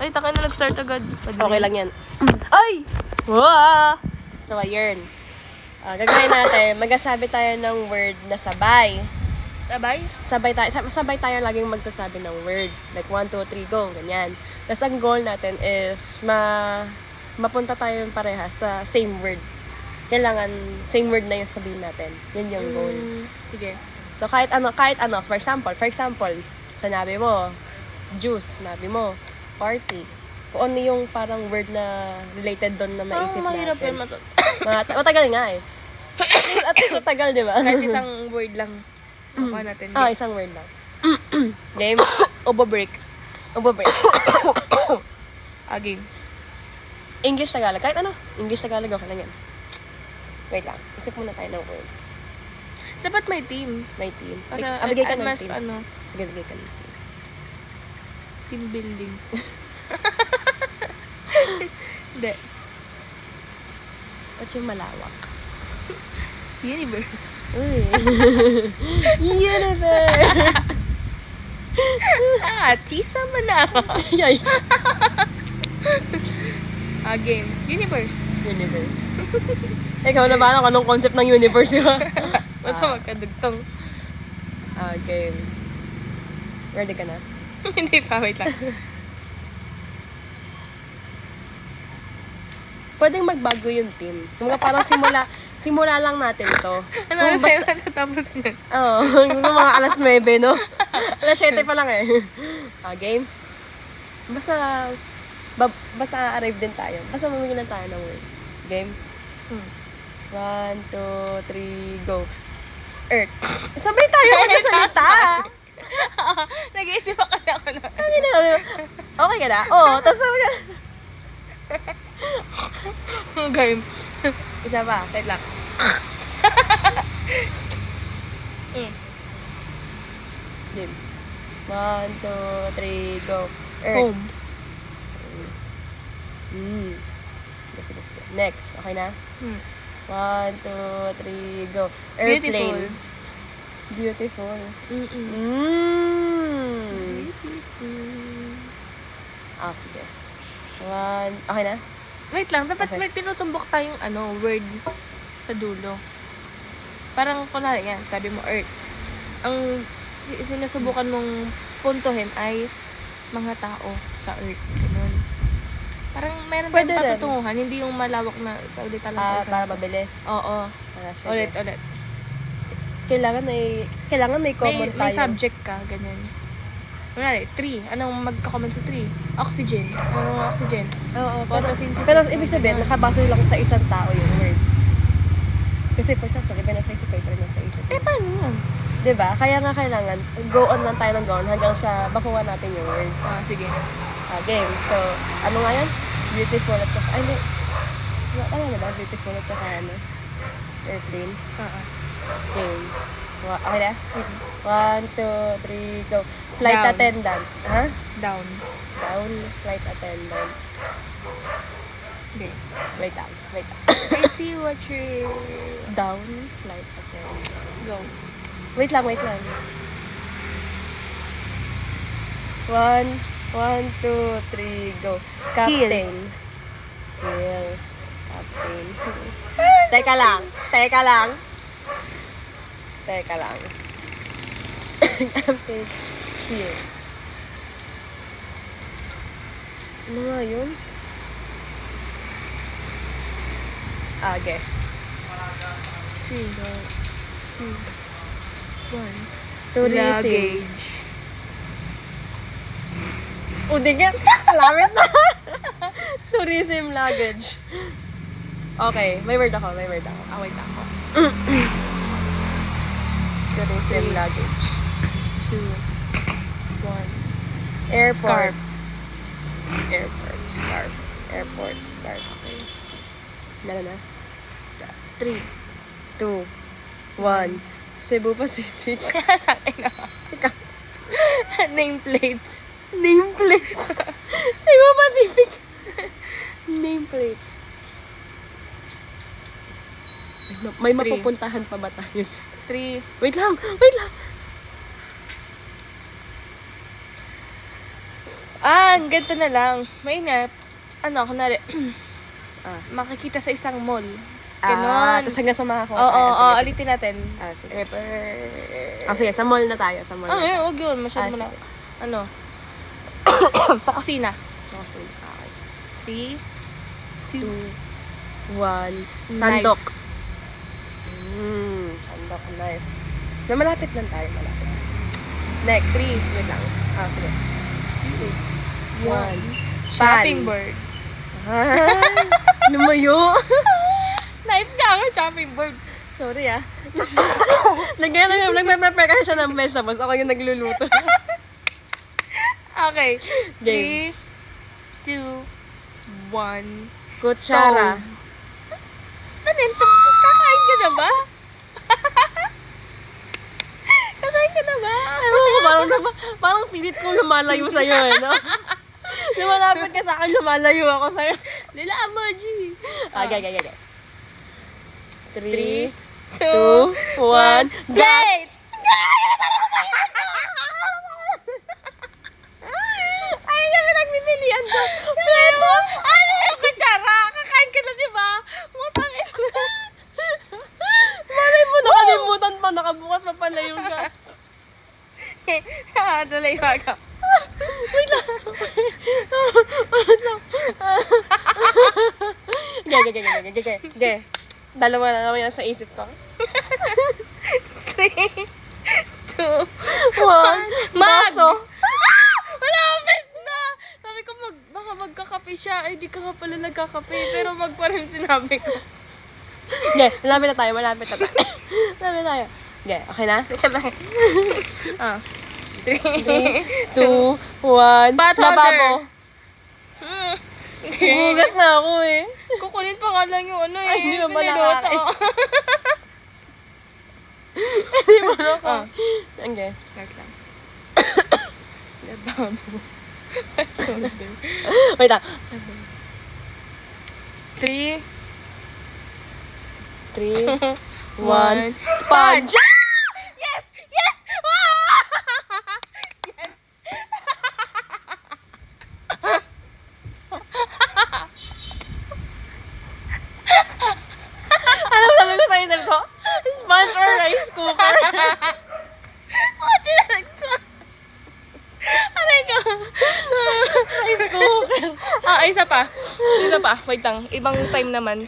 Ay, taka na nag-start agad. Okay lang yan. Ay! Wow! So, ayun. Gagawin natin, magsasabi tayo ng word na sabay. Sabay? Sabay tayo laging magsasabi ng word. Like, 1, 2, 3, go. Ganyan. Tapos, ang goal natin is mapunta tayo parehas sa same word. Kailangan, same word na yung sabihin natin. Yun yung goal. Sige. So, kahit ano. For example, sinabi mo, juice. Sinabi mo, party. Kung ano yung parang word na related doon na maisip mahirap natin. yun. Matagal nga eh. At least matagal, di ba? Kahit isang word lang. Makuha natin. Isang word lang. Game? Obo break. Ubabreak. Game. English, Tagalog. Kahit ano. English, Tagalog. Okay lang yan. Wait lang. Isip muna tayo ng word. Dapat may team. May team. Para Bigay ka ng mas team. Sige, bigay ka ng team. Team building. Hindi. Ba't yung malawak? Universe. Uy. Universe! Tisa mo na. Yay. Game. Universe. Universe. Ikaw na ba? Anong concept ng universe yun? Basta magkadugtong. Game. Ready ka na? Hindi pa, wait lang. Pwedeng magbago yung team. Kung parang simula lang natin to. Ano na sa'yo natatapos yun? Oo. Kung mga alas 9, no? Alas 7 pa lang eh. Game. Basta arrive din tayo. Basta mamili lang tayo ng word. Game. 1, 2, 3, go. Earth. Sabay tayo magsasalita. Nag-iisip ako na ako na. Okay ka na? Oo. Tapos sabi ka. Game. Isa pa. Wait lang. Game. 1, 2, 3, go. Earth. Home. Sige. Next. Okay na? 1, 2, 3, go. Airplane. Beautiful. Sige. 1. Okay na? Wait lang, dapat Okay. may tinutumbok tayong word sa dulo. Parang kunwari yan, sabi mo earth. Ang sinusubukan mong puntuhin ay mga tao sa earth. Ganun. Parang meron Pwede tayong rin. patutunguhan, hindi yung malawak na sa ulitan lang. Para mabilis. Oo. Sige. Ulit. Kailangan may common tayo. May subject ka, ganyan. Kunwari, tree. Anong magka-common sa tree? Oxygen. Anong oxygen? Oo. Photosynthesis. Pero ibig sabihin, nakabase lang sa isang tao yung word. Kasi for example, iba nasa isip ko, iba nasa isip ko. Paano yun? Diba? Kaya nga kailangan, go on lang tayo ng go on hanggang sa bakuha natin yung word. Sige. Game. So, ano nga yan? Beautiful at saka, tama na ba? Beautiful at saka airplane. Game. Okay na? 1, 2, 3, go. Flight Down. attendant. Down. Down. Flight attendant. Okay. Wait lang. I see what you're... Down. Flight attendant. Go. Wait lang. 1, 2, 3, go. Captain. Heels. Captain. Heels. Teka lang. Captain. Heels. Ano nga yun? Okay. 3, 2, 1. Tourism. Luggage. Udigit. Alamit na. Tourism luggage. Okay. May word ako. Wait ako. Tourism luggage. 2, 1. Airport. Scarf. Airport. Scarf. Okay. Meron na? 3. 2, 1. Cebu Pacific. Nameplates. Cebu Pacific. Nameplates. May mapupuntahan pa ba tayo dyan? 3. Wait lang. Ganito na lang. May nga, kunwari, makikita sa isang mall. Ganon. Tapos hanggang sa mga Ulitin natin. Sige. Sige, sa mall na tayo. Sa mall na tayo. Huwag yun. Masyado mo na. sige. Sa kusina. Okay. 3, 2, 1. Sandok. Sandok, knife. Malapit lang tayo, malapit. Next. 3. Wait lang. Sige. 1. Pan. Shopping board. Lumayo. Knife ka ako, shopping board. Sorry Nagme-prepare kasi siya ng vegetables. Ako yung nagluluto. Okay. Game. 3, 2, 1. Kutsara. Ano yun? Kakain ka na ba? Kakain ka na ba? Parang pilit kong lumalayo sa'yo no? Lumalapit ka sa akin, lumalayo ako sa'yo. Lila emoji. Okay. 3, 2, 2, 1, Date! Ay, naman nagbibilian ko. Plato? Ano yung kutsara? Kakain ka na, di ba? Mutangin na. Malay mo, nakalimutan pa. Nakabukas pa pala yung gas. Tuloy ka. Wait lang. Okay. Dalawa yan sa isip ko. 3, 2, 1. Mag! Baso. Malapit na! Sabi ko, baka magkakape siya. Ay, di ka nga pala nagkakape. Pero mag pa rin sinabi ko. Okay, malapit na tayo. Okay na? Teka lang. 3, 2, 1. Bath holder. Lababo. Okay. Hugas na ako eh. Kukunin pa nga lang yung Ay, hindi mo ba piniluto. nakakain? Hindi mo na ako. Okay. Wait lang. Lababo. Wait lang. 3, 3, 1. Sponge! Yes! Yes! Wow! Yes! Alam sabi ko sa isip ko, sponge or rice cooker? What did I do? Aray ko. Rice cooker. Isa pa. Wait lang. Ibang time naman.